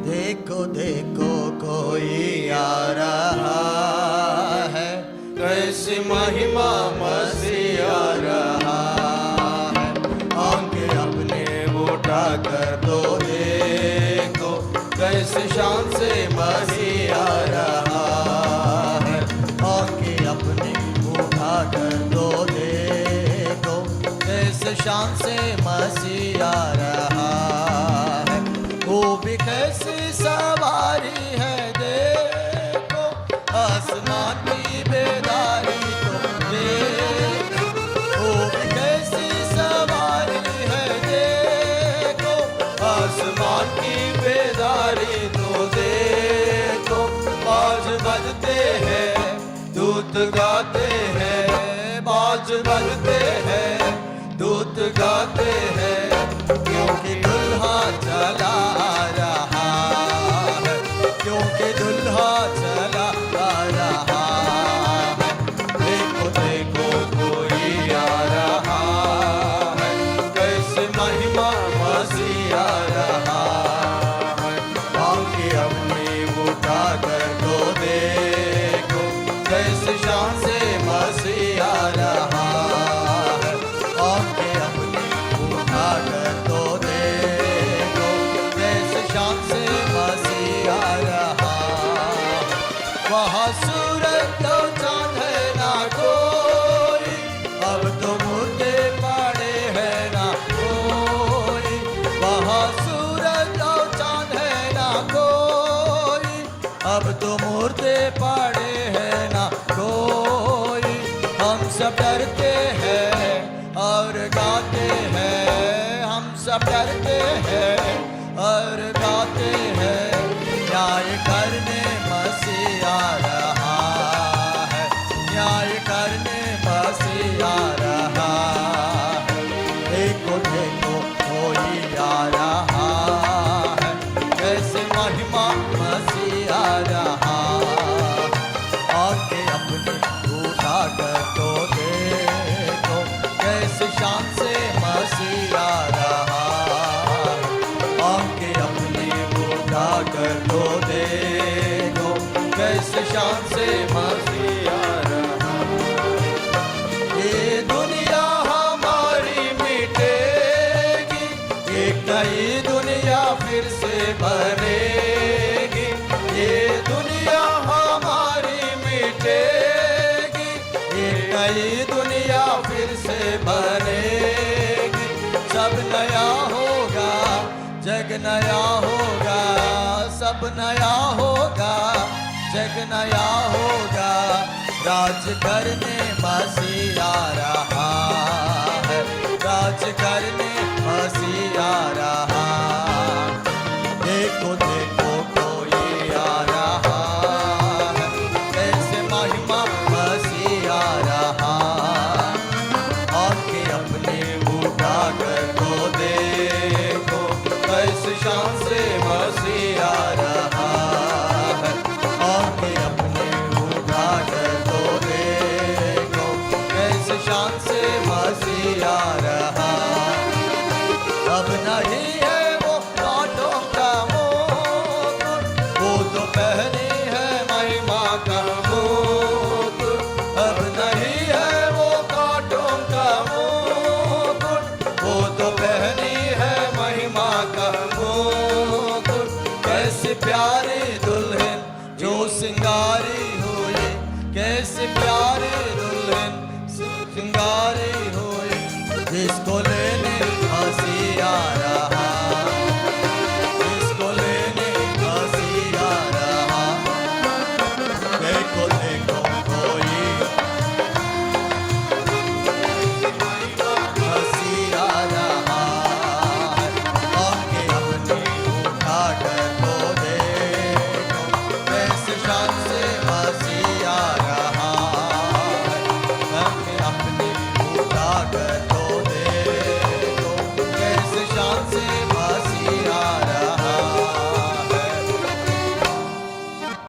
देखो देखो कोई आ रहा है, कैसी महिमा मसीह आ रहा है। आंखें अपने उठा कर तो देखो, कैसे शान से मसीह आ रहा है। आंखें अपने उठा कर तो देखो, कैसे शान से मसीह आ रहा है। वो भी कैसी सवारी है देखो, आसमान की बेदारी तो देखो। वो भी कैसी सवारी है देखो, आसमान की बेदारी तो देखो। बाज बजते हैं, दूत गाते हैं, बाज बजते हैं, दूत गाते हैं, क्योंकि दुल्हा चला आ रहा है, क्योंकि दुल्हा चला आ रहा है। देखो देखो कोई आ रहा है, कैसे महिमा मसीह आ रहा है। आंखें अपनी उठा कर तो देखो, कैसे शान से मसीह आ रहा है। आंखें अपनी उठा कर तो देखो, कैसे शान से मसीह आ रहा है। वहाँ सूरज तो चांद है ना कोई, अब तो मुर्दे पड़े हैं ना कोई। वहाँ सूरज तो चांद है ना कोई, अब तो मुर्दे पड़े हैं ना कोई। हम सब डरते हैं और गाते हैं, हम सब डरते हैं और गाते हैं, न्याय करने मसीह आ रहा है, न्याय करने मसीह आ रहा है। देखो देखो कोई आ रहा है, कैसे महिमा मसीह आ रहा है। आंखें अपनी उठा कर तो देखो, कैसे शान से मसीह आ रहा है। आंखें अपनी उठा कर तो देखो, कैसे शान से मसीह आ रहा है। ये दुनिया हमारी मिटेगी, एक नई दुनिया फिर से बनेगी। ये दुनिया हमारी मिटेगी, एक नई दुनिया फिर से बनेगी। सब नया होगा, जग नया होगा, सब नया होगा, जग नया होगा। राज करने मसीह आ रहा है, राज करने मसीह आ रहा है। देखो देखो